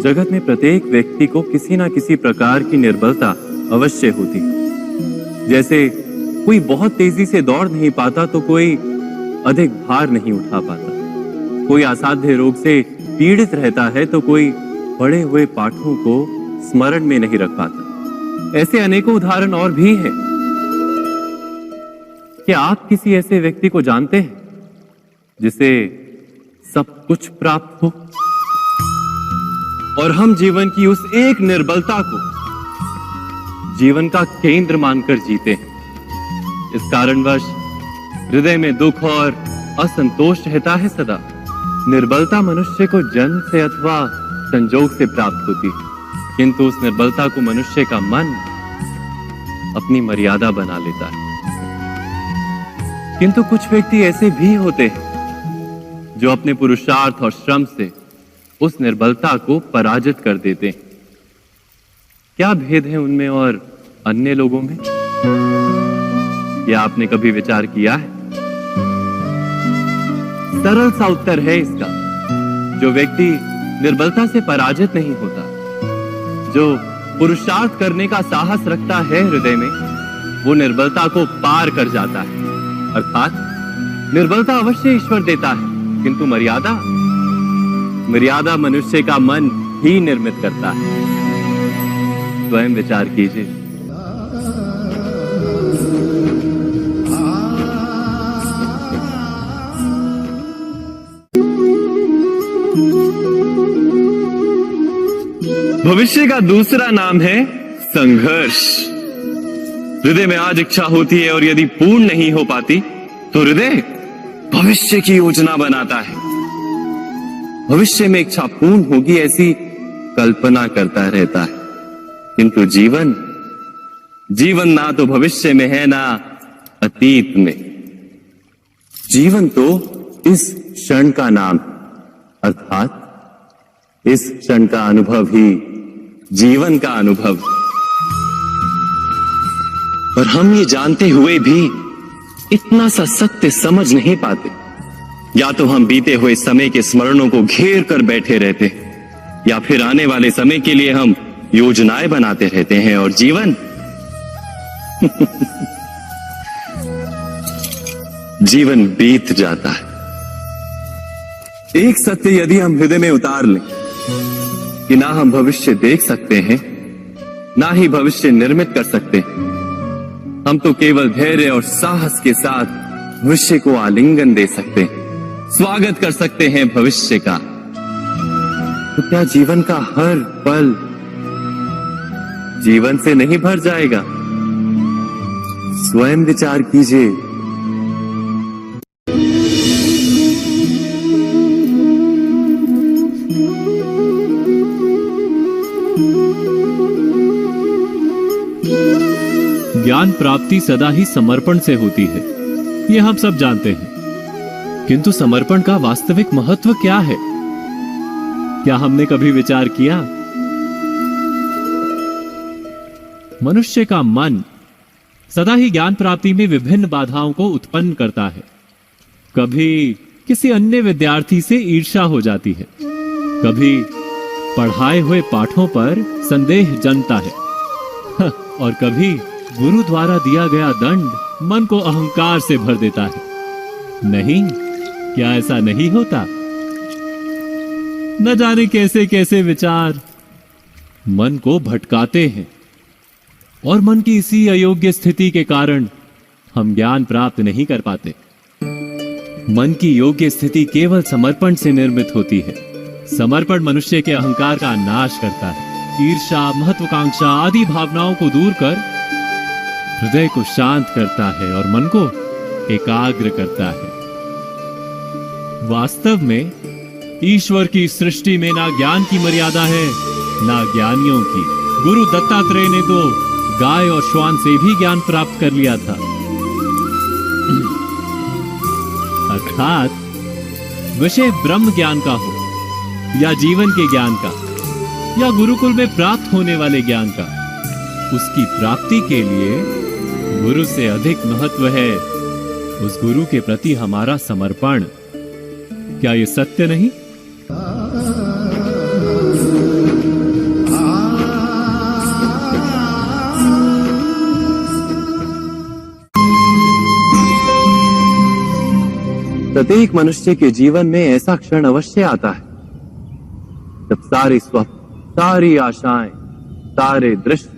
जगत में प्रत्येक व्यक्ति को किसी ना किसी प्रकार की निर्बलता अवश्य होती। जैसे कोई बहुत तेजी से दौड़ नहीं पाता तो कोई अधिक भार नहीं उठा पाता, कोई असाध्य रोग से पीड़ित रहता है तो कोई पढ़े हुए पाठों को स्मरण में नहीं रख पाता। ऐसे अनेकों उदाहरण और भी हैं। क्या आप किसी ऐसे व्यक्ति को जानते हैं जिसे सब कुछ प्राप्त हो और हम जीवन की उस एक निर्बलता को जीवन का केंद्र मानकर जीते हैं? इस कारणवश हृदय में दुख और असंतोष रहता है सदा। निर्बलता मनुष्य को जन्म से अथवा संजोग से प्राप्त होती है, किंतु उस निर्बलता को मनुष्य का मन अपनी मर्यादा बना लेता है। किंतु कुछ व्यक्ति ऐसे भी होते हैं जो अपने पुरुषार्थ और श्रम से उस निर्बलता को पराजित कर देते हैं। क्या भेद है उनमें और अन्य लोगों में? क्या आपने कभी विचार किया है? सरल सा उत्तर है इसका। जो व्यक्ति निर्बलता से पराजित नहीं होता, जो पुरुषार्थ करने का साहस रखता है हृदय में, वो निर्बलता को पार कर जाता है। अर्थात निर्बलता अवश्य ईश्वर देता है, किंतु मर्यादा मनुष्य का मन ही निर्मित करता है। स्वयं विचार कीजिए। भविष्य का दूसरा नाम है संघर्ष। हृदय में आज इच्छा होती है और यदि पूर्ण नहीं हो पाती तो हृदय भविष्य की योजना बनाता है। भविष्य में इच्छा पूर्ण होगी ऐसी कल्पना करता रहता है, किंतु जीवन ना तो भविष्य में है ना अतीत में। जीवन तो इस क्षण का नाम, अर्थात इस क्षण का अनुभव ही जीवन का अनुभव। पर हम ये जानते हुए भी इतना सा सत्य समझ नहीं पाते। या तो हम बीते हुए समय के स्मरणों को घेर कर बैठे रहते हैं, या फिर आने वाले समय के लिए हम योजनाएं बनाते रहते हैं और जीवन जीवन बीत जाता है। एक सत्य यदि हम हृदय में उतार लें कि ना हम भविष्य देख सकते हैं, ना ही भविष्य निर्मित कर सकते हैं, हम तो केवल धैर्य और साहस के साथ भविष्य को आलिंगन दे सकते हैं, स्वागत कर सकते हैं भविष्य का। तो क्या जीवन का हर पल जीवन से नहीं भर जाएगा? स्वयं विचार कीजिए। ज्ञान प्राप्ति सदा ही समर्पण से होती है, ये हम सब जानते हैं। किंतु समर्पण का वास्तविक महत्व क्या है? क्या हमने कभी विचार किया? मनुष्य का मन सदा ही ज्ञान प्राप्ति में विभिन्न बाधाओं को उत्पन्न करता है। कभी किसी अन्य विद्यार्थी से ईर्ष्या हो जाती है, कभी पढ़ाए हुए पाठों पर संदेह जन्मता है, और कभी गुरु द्वारा दिया गया दंड मन को अहंकार से भर देता है। नहीं, क्या ऐसा नहीं होता? न जाने कैसे कैसे विचार मन को भटकाते हैं, और मन की इसी अयोग्य स्थिति के कारण हम ज्ञान प्राप्त नहीं कर पाते। मन की योग्य स्थिति केवल समर्पण से निर्मित होती है। समर्पण मनुष्य के अहंकार का नाश करता है, ईर्ष्या, महत्वाकांक्षा आदि भावनाओं को दूर कर हृदय को शांत करता है और मन को एकाग्र करता है। वास्तव में ईश्वर की सृष्टि में ना ज्ञान की मर्यादा है, ना ज्ञानियों की। गुरु दत्तात्रेय ने तो गाय और श्वान से भी ज्ञान प्राप्त कर लिया था। अर्थात विषय ब्रह्म ज्ञान का हो या जीवन के ज्ञान का या गुरुकुल में प्राप्त होने वाले ज्ञान का, उसकी प्राप्ति के लिए गुरु से अधिक महत्व है उस गुरु के प्रति हमारा समर्पण, क्या ये सत्य नहीं? प्रत्येक मनुष्य के जीवन में ऐसा क्षण अवश्य आता है जब सारे स्वप्न, सारी आशाएं, सारे दृश्य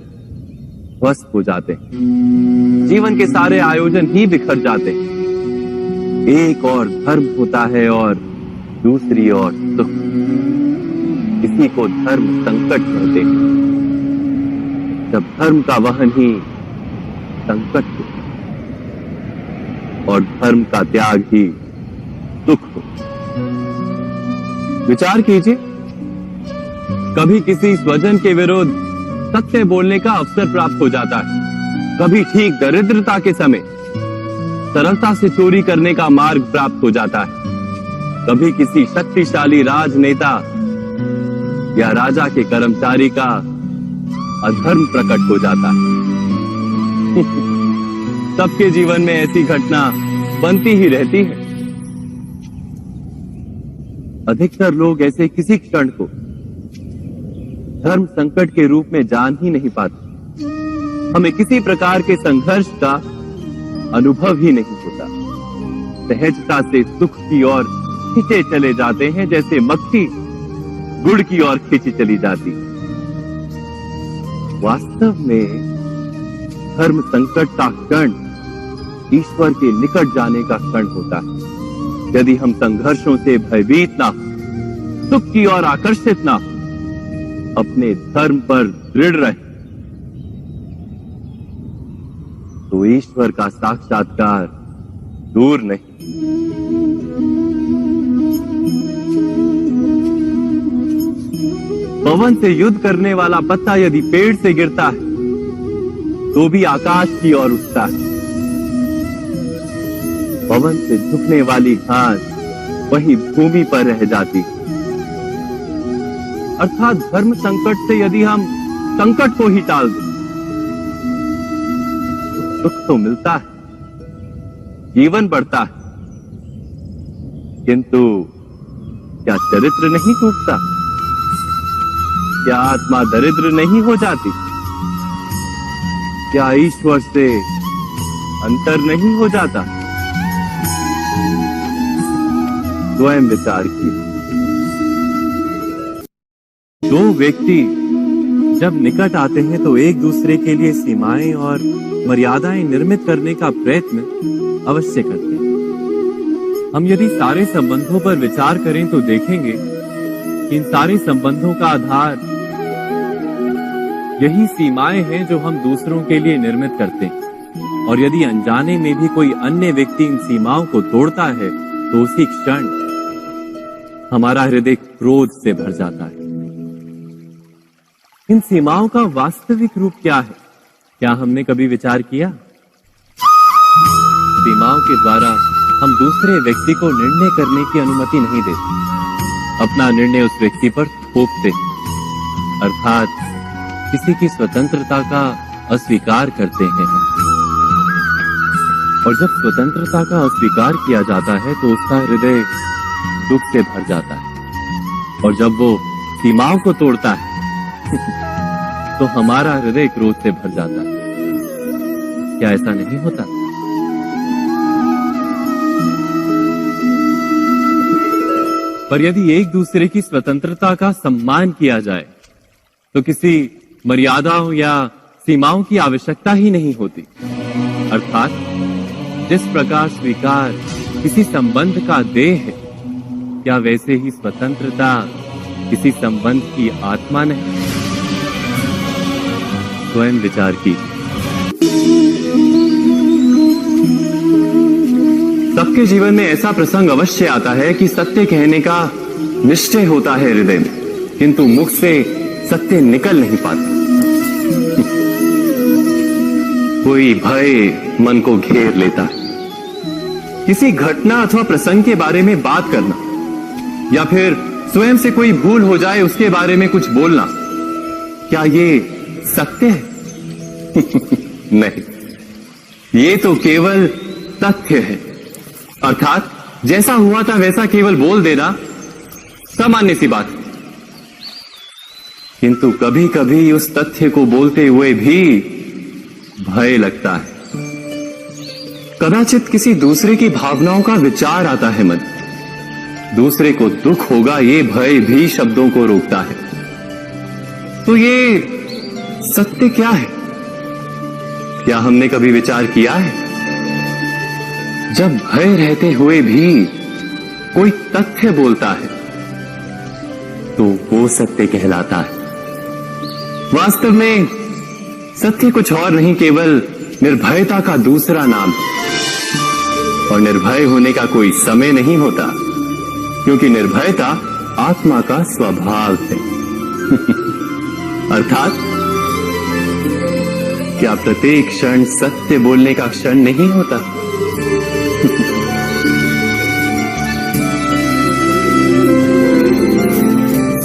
ध्वस्त हो जाते हैं। जीवन के सारे आयोजन ही बिखर जाते हैं। एक और धर्म होता है और दूसरी ओर सुख। इसी को धर्म संकट कहते हैं। जब धर्म का वहन ही संकट हो और धर्म का त्याग ही दुख हो। विचार कीजिए, कभी किसी स्वजन के विरुद्ध सत्य बोलने का अवसर प्राप्त हो जाता है, कभी ठीक दरिद्रता के समय सरलता से चोरी करने का मार्ग प्राप्त हो जाता है, कभी किसी शक्तिशाली राजनेता या राजा के कर्मचारी का अधर्म प्रकट हो जाता है। सबके जीवन में ऐसी घटना बनती ही रहती है। अधिकतर लोग ऐसे किसी क्षण को धर्म संकट के रूप में जान ही नहीं पाते। हमें किसी प्रकार के संघर्ष का अनुभव ही नहीं होता। सहजता से सुख की ओर खींचे चले जाते हैं, जैसे मक्खी गुड़ की ओर खींची चली जाती। वास्तव में धर्म संकट का क्षण ईश्वर के निकट जाने का क्षण होता है। यदि हम संघर्षों से भयभीत ना हो, सुख की ओर आकर्षित ना हो, अपने धर्म पर दृढ़ रहे, तो ईश्वर का साक्षात्कार दूर नहीं। पवन से युद्ध करने वाला पत्ता यदि पेड़ से गिरता है तो भी आकाश की ओर उठता है। पवन से झुकने वाली घास वही भूमि पर रह जाती। अर्थात धर्म संकट से यदि हम संकट को ही टाल दें तो सुख तो मिलता है, जीवन बढ़ता है, किंतु क्या चरित्र नहीं टूटता? क्या आत्मा दरिद्र नहीं हो जाती? क्या ईश्वर से अंतर नहीं हो जाता? स्वयं विचार किए। दो व्यक्ति जब निकट आते हैं तो एक दूसरे के लिए सीमाएं और मर्यादाएं निर्मित करने का प्रयत्न अवश्य करते हैं। हम यदि सारे संबंधों पर विचार करें तो देखेंगे कि इन सारे संबंधों का आधार यही सीमाएं हैं जो हम दूसरों के लिए निर्मित करते हैं। और यदि अनजाने में भी कोई अन्य व्यक्ति इन सीमाओं को तोड़ता है तो उसी क्षण हमारा हृदय क्रोध से भर जाता है। इन सीमाओं का वास्तविक रूप क्या है? क्या हमने कभी विचार किया? सीमाओं के द्वारा हम दूसरे व्यक्ति को निर्णय करने की अनुमति नहीं देते। अपना निर्णय उस व्यक्ति पर थोपते, अर्थात किसी की स्वतंत्रता का अस्वीकार करते हैं। और जब स्वतंत्रता का अस्वीकार किया जाता है तो उसका हृदय दुख से भर जाता है। और जब वो सीमाओं को तोड़ता है तो हमारा हृदय क्रोध से भर जाता है। क्या ऐसा नहीं होता? पर यदि एक दूसरे की स्वतंत्रता का सम्मान किया जाए तो किसी मर्यादाओं या सीमाओं की आवश्यकता ही नहीं होती। अर्थात जिस प्रकार स्वीकार किसी संबंध का देह है, क्या वैसे ही स्वतंत्रता किसी संबंध की आत्मा नहीं? स्वयं विचार की। सबके जीवन में ऐसा प्रसंग अवश्य आता है कि सत्य कहने का निश्चय होता है हृदय में, किंतु मुख से सत्य निकल नहीं पाता। कोई भय मन को घेर लेता है। किसी घटना अथवा प्रसंग के बारे में बात करना या फिर स्वयं से कोई भूल हो जाए उसके बारे में कुछ बोलना, क्या ये सत्य है? नहीं, ये तो केवल तथ्य है। अर्थात जैसा हुआ था वैसा केवल बोल देना सामान्य सी बात, किंतु कभी कभी उस तथ्य को बोलते हुए भी भय लगता है। कदाचित किसी दूसरे की भावनाओं का विचार आता है मन, दूसरे को दुख होगा ये भय भी शब्दों को रोकता है। तो ये सत्य क्या है? क्या हमने कभी विचार किया है? जब भय रहते हुए भी कोई तथ्य बोलता है तो वो सत्य कहलाता है। वास्तव में सत्य कुछ और नहीं, केवल निर्भयता का दूसरा नाम है। और निर्भय होने का कोई समय नहीं होता, क्योंकि निर्भयता आत्मा का स्वभाव है। अर्थात क्या प्रत्येक क्षण सत्य बोलने का क्षण नहीं होता?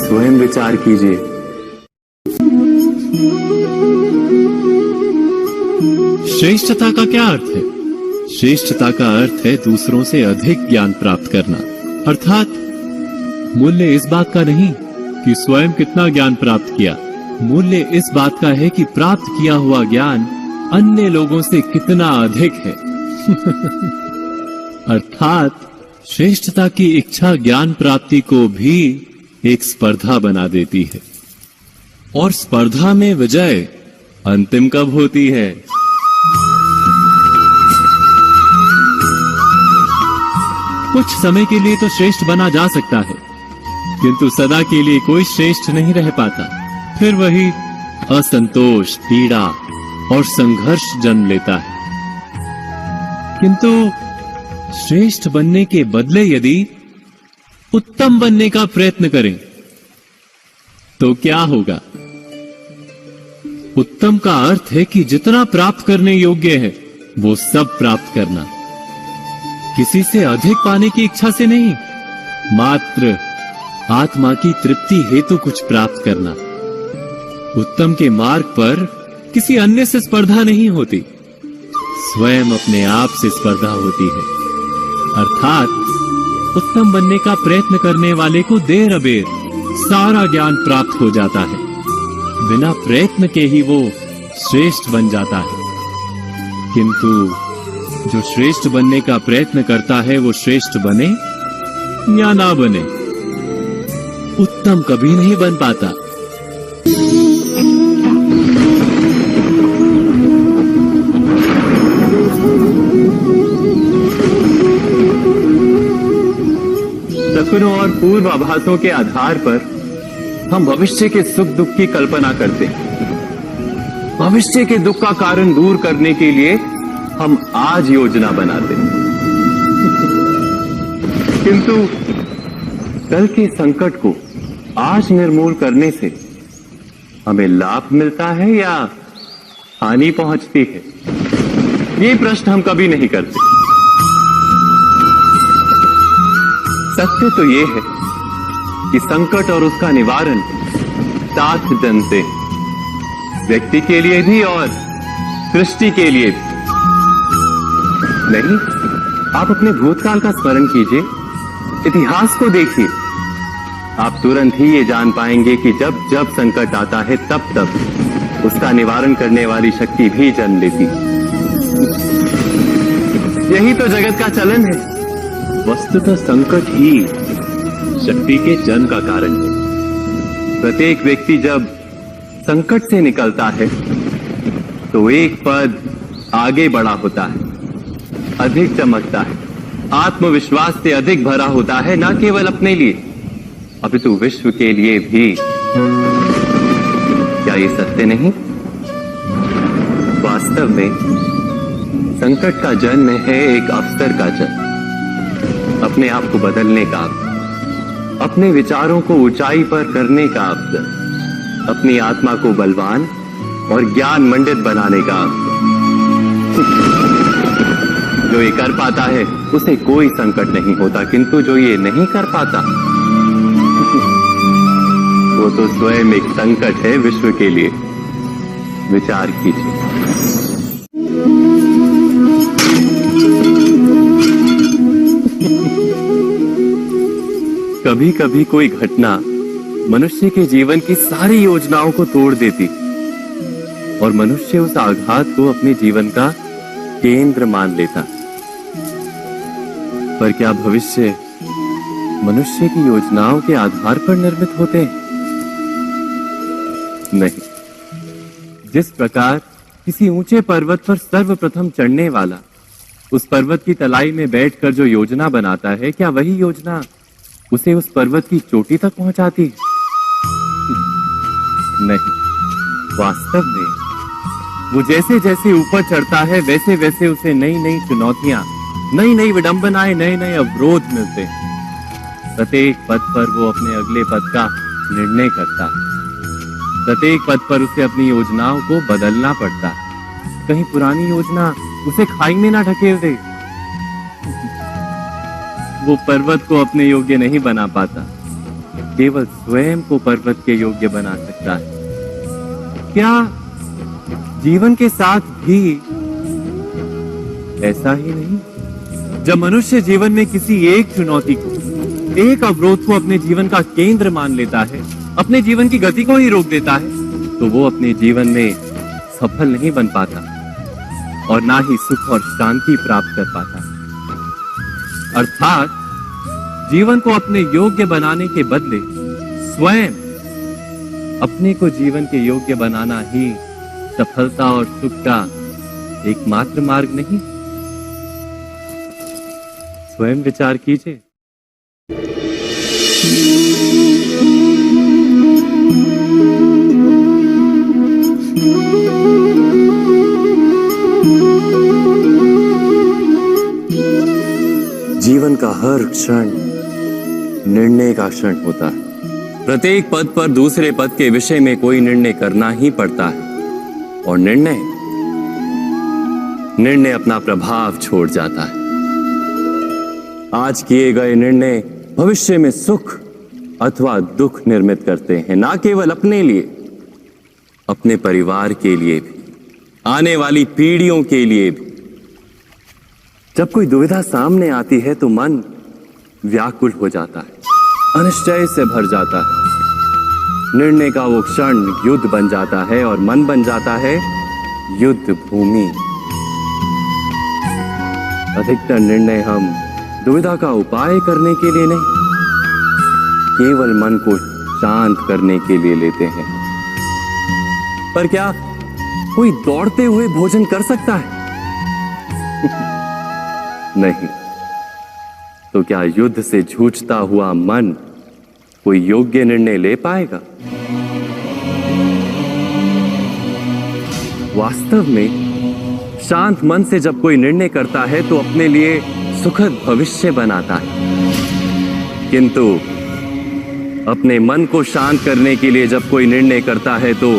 स्वयं विचार कीजिए। श्रेष्ठता का क्या अर्थ है? श्रेष्ठता का अर्थ है दूसरों से अधिक ज्ञान प्राप्त करना। अर्थात मूल्य इस बात का नहीं कि स्वयं कितना ज्ञान प्राप्त किया, मूल्य इस बात का है कि प्राप्त किया हुआ ज्ञान अन्य लोगों से कितना अधिक है। अर्थात श्रेष्ठता की इच्छा ज्ञान प्राप्ति को भी एक स्पर्धा बना देती है। और स्पर्धा में विजय अंतिम कब होती है? कुछ समय के लिए तो श्रेष्ठ बना जा सकता है, किंतु सदा के लिए कोई श्रेष्ठ नहीं रह पाता। फिर वही असंतोष, पीड़ा और संघर्ष जन्म लेता है। किंतु श्रेष्ठ बनने के बदले यदि उत्तम बनने का प्रयत्न करें तो क्या होगा? उत्तम का अर्थ है कि जितना प्राप्त करने योग्य है वो सब प्राप्त करना, किसी से अधिक पाने की इच्छा से नहीं, मात्र आत्मा की तृप्ति हेतु कुछ प्राप्त करना। उत्तम के मार्ग पर किसी अन्य से स्पर्धा नहीं होती, स्वयं अपने आप से स्पर्धा होती है। अर्थात उत्तम बनने का प्रयत्न करने वाले को देर अबेर सारा ज्ञान प्राप्त हो जाता है, बिना प्रयत्न के ही वो श्रेष्ठ बन जाता है। किंतु जो श्रेष्ठ बनने का प्रयत्न करता है वो श्रेष्ठ बने या ना बने, उत्तम कभी नहीं बन पाता। सपनों और पूर्वाभासों के आधार पर हम भविष्य के सुख दुख की कल्पना करते हैं। भविष्य के दुख का कारण दूर करने के लिए हम आज योजना बनाते हैं। किंतु कल के संकट को आज निर्मूल करने से हमें लाभ मिलता है या हानि पहुंचती है? ये प्रश्न हम कभी नहीं करते। सत्य तो ये है कि संकट और उसका निवारण सात जन से, व्यक्ति के लिए भी और सृष्टि के लिए भी। नहीं, आप अपने भूतकाल का स्मरण कीजिए, इतिहास को देखिए, आप तुरंत ही ये जान पाएंगे कि जब जब संकट आता है तब तब उसका निवारण करने वाली शक्ति भी जन्म लेती है। यही तो जगत का चलन है। वस्तुतः संकट ही शक्ति के जन्म का कारण है। प्रत्येक व्यक्ति जब संकट से निकलता है तो एक पद आगे बढ़ा होता है, अधिक चमकता है, आत्मविश्वास से अधिक भरा होता है, न केवल अपने लिए अपितु विश्व के लिए भी। क्या ये सत्य नहीं? वास्तव में संकट का जन्म है एक अवसर का जन्म, अपने आप को बदलने का अवसर, अपने विचारों को ऊंचाई पर करने का अवसर, अपनी आत्मा को बलवान और ज्ञान मंडित बनाने का अवसर। जो ये कर पाता है उसे कोई संकट नहीं होता, किंतु जो ये नहीं कर पाता वो तो स्वयं एक संकट है विश्व के लिए। विचार कीजिए। कभी कभी कोई घटना मनुष्य के जीवन की सारी योजनाओं को तोड़ देती और मनुष्य उस आघात को अपने जीवन का केंद्र मान लेता। पर क्या भविष्य मनुष्य की योजनाओं के आधार पर निर्मित होते हैं? नहीं। जिस प्रकार किसी ऊंचे पर्वत पर सर्वप्रथम चढ़ने वाला उस पर्वत की तलाई में बैठकर जो योजना बनाता है, क्या वही योजना उसे उस पर्वत की चोटी तक पहुंचाती? नहीं। वास्तव में वो जैसे जैसे ऊपर चढ़ता है वैसे वैसे उसे नई नई चुनौतियां, नई नई विडंबनाएं, नए नए अवरोध मिलते हैं। प्रत्येक पद पर वो अपने अगले पद का निर्णय करता है। प्रत्येक पद पर उसे अपनी योजनाओं को बदलना पड़ता है। कहीं पुरानी योजना उसे खाई में ना ढकेल दे। वो पर्वत को अपने योग्य नहीं बना पाता, केवल स्वयं को पर्वत के योग्य बना सकता है। क्या जीवन के साथ भी ऐसा ही नहीं? जब मनुष्य जीवन में किसी एक चुनौती को, एक अवरोध को अपने जीवन का केंद्र मान लेता है, अपने जीवन की गति को ही रोक देता है, तो वो अपने जीवन में सफल नहीं बन पाता और ना ही सुख और शांति प्राप्त कर पाता। अर्थात जीवन को अपने योग्य बनाने के बदले स्वयं अपने को जीवन के योग्य बनाना ही सफलता और सुख का एकमात्र मार्ग नहीं? स्वयं विचार कीजिए। जीवन का हर क्षण निर्णय का क्षण होता है। प्रत्येक पद पर दूसरे पद के विषय में कोई निर्णय करना ही पड़ता है और निर्णय अपना प्रभाव छोड़ जाता है। आज किए गए निर्णय भविष्य में सुख अथवा दुख निर्मित करते हैं, ना केवल अपने लिए, अपने परिवार के लिए भी, आने वाली पीढ़ियों के लिए भी। जब कोई दुविधा सामने आती है तो मन व्याकुल हो जाता है, अनिश्चय से भर जाता है। निर्णय का वो क्षण युद्ध बन जाता है और मन बन जाता है युद्ध भूमि। अधिकतर निर्णय हम दुविधा का उपाय करने के लिए नहीं, केवल मन को शांत करने के लिए लेते हैं। पर क्या कोई दौड़ते हुए भोजन कर सकता है? नहीं। तो क्या युद्ध से जूझता हुआ मन कोई योग्य निर्णय ले पाएगा? वास्तव में शांत मन से जब कोई निर्णय करता है तो अपने लिए सुखद भविष्य बनाता है। किंतु अपने मन को शांत करने के लिए जब कोई निर्णय करता है तो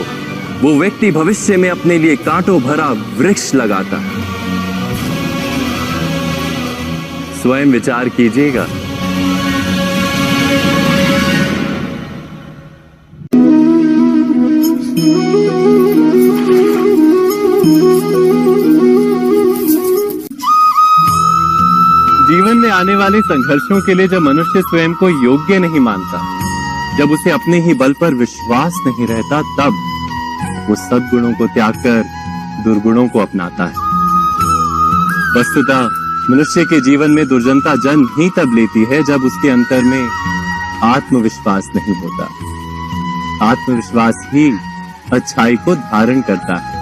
वो व्यक्ति भविष्य में अपने लिए कांटों भरा वृक्ष लगाता है। स्वयं विचार कीजिएगा। जीवन में आने वाले संघर्षों के लिए जब मनुष्य स्वयं को योग्य नहीं मानता, जब उसे अपने ही बल पर विश्वास नहीं रहता, तब वो सद्गुणों को त्याग कर दुर्गुणों को अपनाता है। वस्तुतः मनुष्य के जीवन में दुर्जनता जन्म ही तब लेती है जब उसके अंतर में आत्मविश्वास नहीं होता। आत्मविश्वास ही अच्छाई को धारण करता है।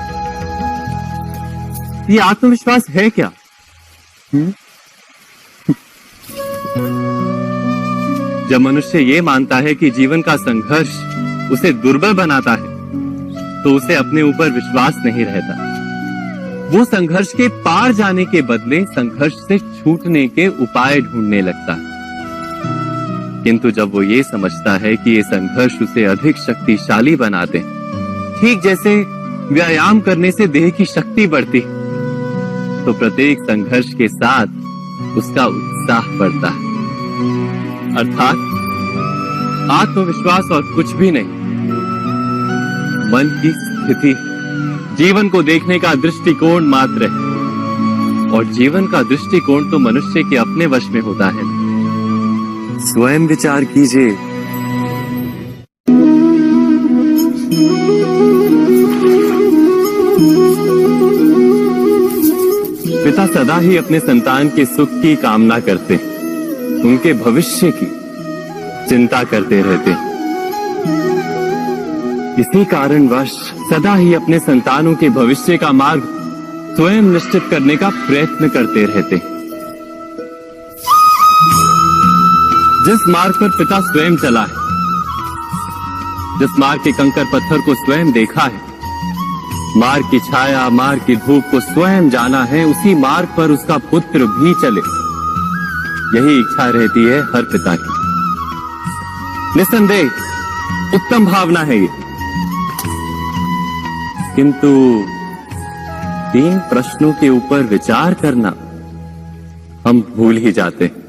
ये आत्मविश्वास है क्या? जब मनुष्य ये मानता है कि जीवन का संघर्ष उसे दुर्बल बनाता है, तो उसे अपने ऊपर विश्वास नहीं रहता। वो संघर्ष के पार जाने के बदले संघर्ष से छूटने के उपाय ढूंढने लगता है। किंतु जब वो ये समझता है कि ये संघर्ष उसे अधिक शक्तिशाली बनाते हैं, ठीक जैसे व्यायाम करने से देह की शक्ति बढ़ती है, तो प्रत्येक संघर्ष के साथ उसका उत्साह बढ़ता है। अर्थात आत्मविश्वास और कुछ भी नहीं, मन की स्थिति, जीवन को देखने का दृष्टिकोण मात्र है। और जीवन का दृष्टिकोण तो मनुष्य के अपने वश में होता है। स्वयं विचार कीजिए। पिता सदा ही अपने संतान के सुख की कामना करते, उनके भविष्य की चिंता करते रहते। इसी कारणवश सदा ही अपने संतानों के भविष्य का मार्ग स्वयं निश्चित करने का प्रयत्न करते रहते। जिस मार्ग पर पिता स्वयं चला है, जिस मार्ग के कंकर पत्थर को स्वयं देखा है, मार्ग की छाया, मार्ग की धूप को स्वयं जाना है, उसी मार्ग पर उसका पुत्र भी चले, यही इच्छा रहती है हर पिता की। निस्संदेह उत्तम भावना है ये, किंतु 3 प्रश्नों के ऊपर विचार करना हम भूल ही जाते हैं।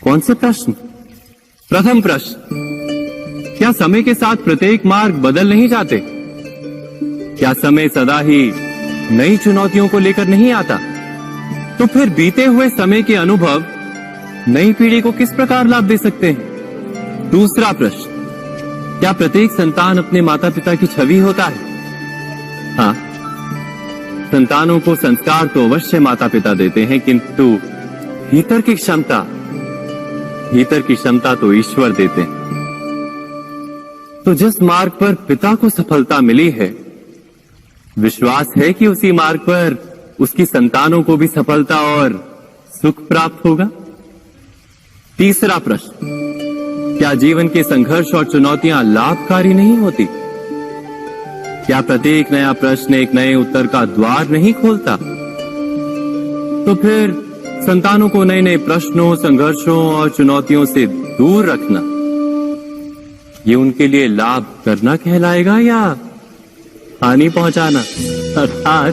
कौन से प्रश्न? प्रथम प्रश्न, क्या समय के साथ प्रत्येक मार्ग बदल नहीं जाते? क्या समय सदा ही नई चुनौतियों को लेकर नहीं आता? तो फिर बीते हुए समय के अनुभव नई पीढ़ी को किस प्रकार लाभ दे सकते हैं? दूसरा प्रश्न, क्या प्रत्येक संतान अपने माता पिता की छवि होता है? हाँ, संतानों को संस्कार तो अवश्य माता पिता देते हैं, किंतु भीतर की क्षमता तो ईश्वर देते हैं। तो जिस मार्ग पर पिता को सफलता मिली है, विश्वास है कि उसी मार्ग पर उसकी संतानों को भी सफलता और सुख प्राप्त होगा। तीसरा प्रश्न, क्या जीवन के संघर्ष और चुनौतियां लाभकारी नहीं होती? क्या प्रत्येक नया प्रश्न एक नए उत्तर का द्वार नहीं खोलता? तो फिर संतानों को नए नए प्रश्नों, संघर्षों और चुनौतियों से दूर रखना, ये उनके लिए लाभ करना कहलाएगा या हानि पहुंचाना? अर्थात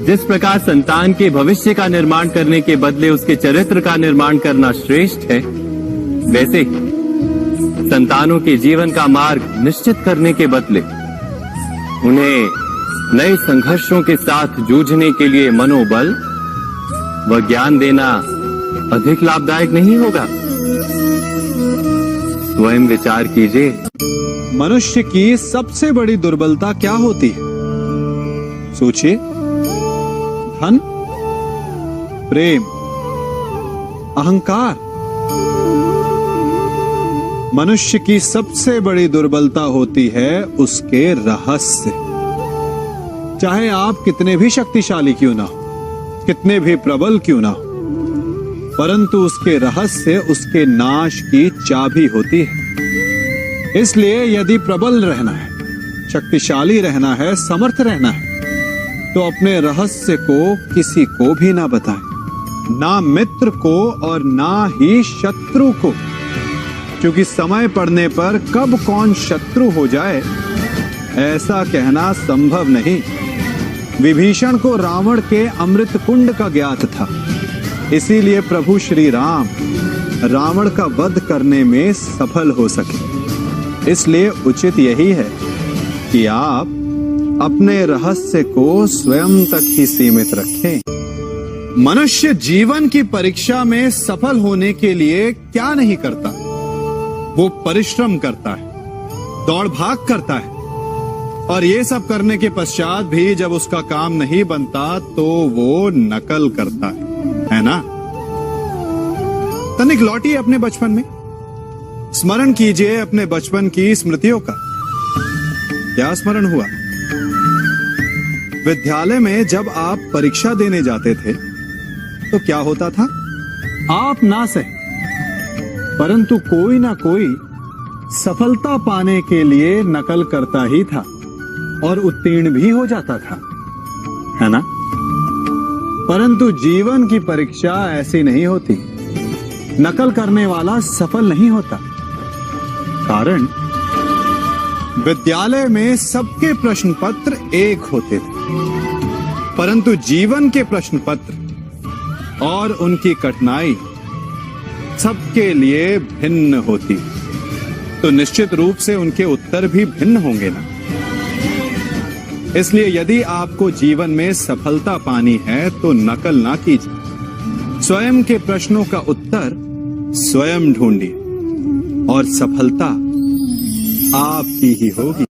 जिस प्रकार संतान के भविष्य का निर्माण करने के बदले उसके चरित्र का निर्माण करना श्रेष्ठ है, वैसे ही संतानों के जीवन का मार्ग निश्चित करने के बदले उन्हें नए संघर्षों के साथ जूझने के लिए मनोबल व ज्ञान देना अधिक लाभदायक नहीं होगा? स्वयं विचार कीजिए। मनुष्य की सबसे बड़ी दुर्बलता क्या होती है? सोचिए। धन, प्रेम, अहंकार। मनुष्य की सबसे बड़ी दुर्बलता होती है उसके रहस्य। चाहे आप कितने भी शक्तिशाली क्यों ना हो, कितने भी प्रबल क्यों ना हो, परंतु उसके रहस्य उसके नाश की चाबी होती है। इसलिए यदि प्रबल रहना है, शक्तिशाली रहना है, समर्थ रहना है, तो अपने रहस्य को किसी को भी ना बताएं, ना मित्र को और ना ही शत्रु को, क्योंकि समय पड़ने पर कब कौन शत्रु हो जाए ऐसा कहना संभव नहीं। विभीषण को रावण के अमृत कुंड का ज्ञात था, इसीलिए प्रभु श्री राम रावण का वध करने में सफल हो सके। इसलिए उचित यही है कि आप अपने रहस्य को स्वयं तक ही सीमित रखें। मनुष्य जीवन की परीक्षा में सफल होने के लिए क्या नहीं करता? वो परिश्रम करता है, दौड़ भाग करता है, और ये सब करने के पश्चात भी जब उसका काम नहीं बनता तो वो नकल करता है ना? तनिक लौटिए अपने बचपन में, स्मरण कीजिए अपने बचपन की स्मृतियों का। क्या स्मरण हुआ? विद्यालय में जब आप परीक्षा देने जाते थे तो क्या होता था? आप ना सहे, परंतु कोई ना कोई सफलता पाने के लिए नकल करता ही था और उत्तीर्ण भी हो जाता था, है ना? परंतु जीवन की परीक्षा ऐसी नहीं होती। नकल करने वाला सफल नहीं होता। कारण विद्यालय में सबके प्रश्न पत्र एक होते थे, परंतु जीवन के प्रश्न पत्र और उनकी कठिनाई सबके लिए भिन्न होती, तो निश्चित रूप से उनके उत्तर भी भिन्न होंगे ना। इसलिए यदि आपको जीवन में सफलता पानी है तो नकल ना कीजिए। स्वयं के प्रश्नों का उत्तर स्वयं ढूंढिए और सफलता आपकी ही होगी।